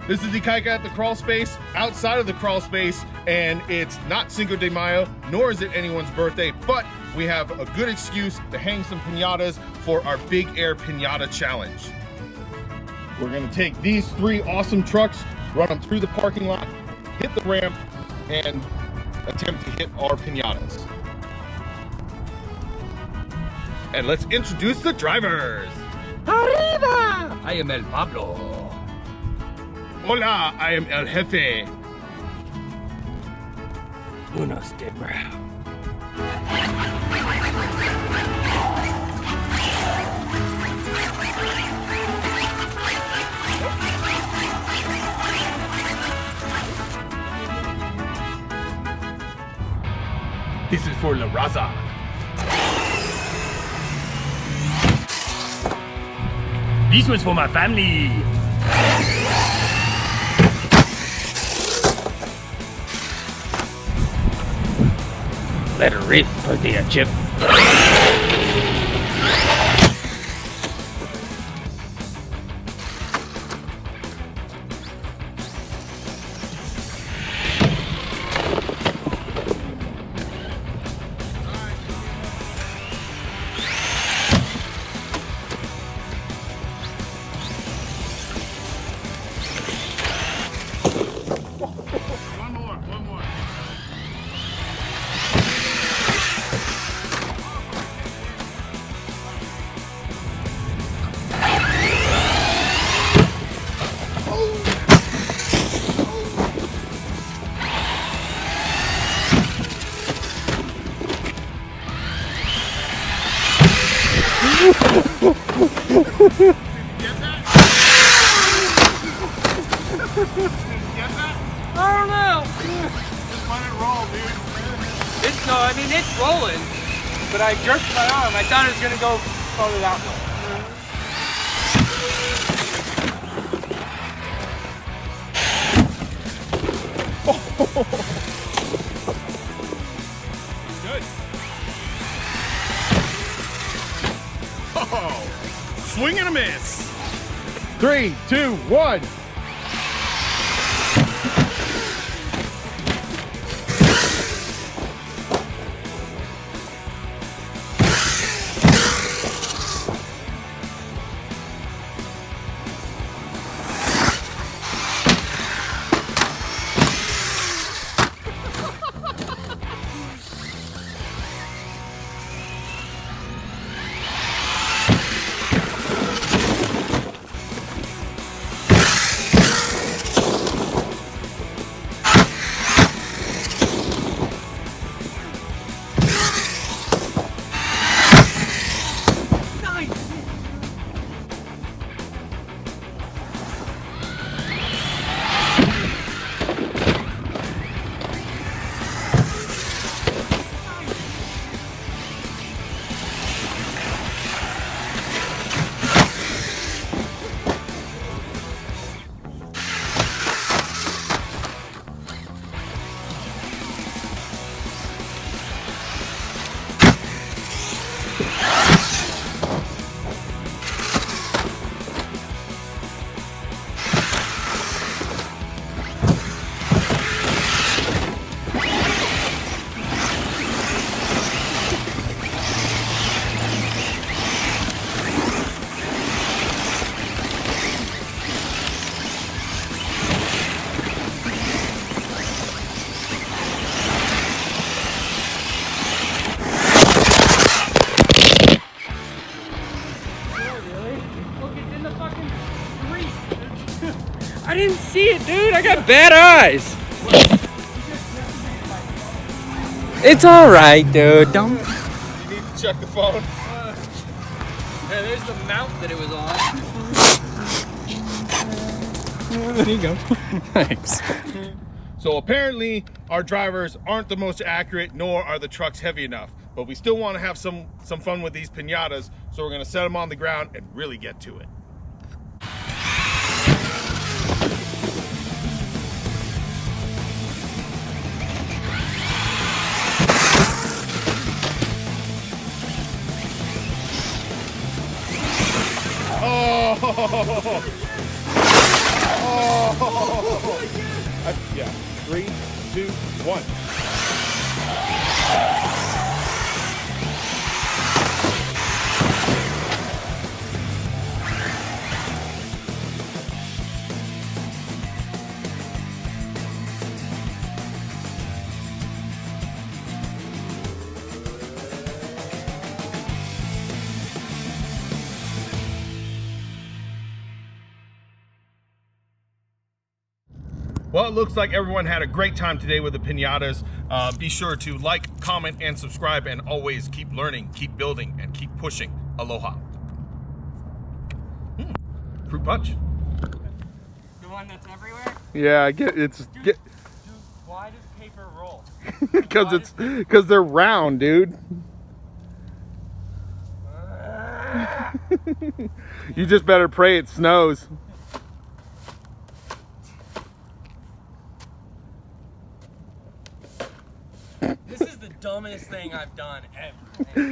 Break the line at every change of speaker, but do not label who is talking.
This is the Kaika at the crawl space, outside of the crawl space, and it's not Cinco de Mayo, nor is it anyone's birthday, but we have a good excuse to hang some piñatas for our big Air Piñata challenge. We're gonna take these 3 awesome trucks, run them through the parking lot, hit the ramp, and attempt to hit our piñatas. And let's introduce the drivers.
Arriba! I am El Pablo.
Hola, I am El Jefe.
Unos de brow.
This is for La Raza.
This one's for my family. Let her rip, tortilla chip.
One more.
I don't know.
Just let it roll, dude.
It's rolling, but I jerked my arm. I thought it was gonna go farther that way.
Good. Oh, swing and a miss. 3, 2, 1.
I didn't see it, dude. I got bad eyes. It's all right, dude. Don't.
You need to check the phone.
Yeah, there's the mount that it was on.
There you go. Thanks.
So apparently our drivers aren't the most accurate, nor are the trucks heavy enough. But we still want to have some fun with these piñatas, so we're going to set them on the ground and really get to it. Oh! Oh! Yeah. 3, 2, 1. Well, it looks like everyone had a great time today with the piñatas. Be sure to like, comment, and subscribe, and always keep learning, keep building, and keep pushing. Aloha. Fruit punch.
The one that's everywhere?
Yeah,
Dude, why does paper roll?
because they're round, dude. You just better pray it snows.
This is the dumbest thing I've done ever.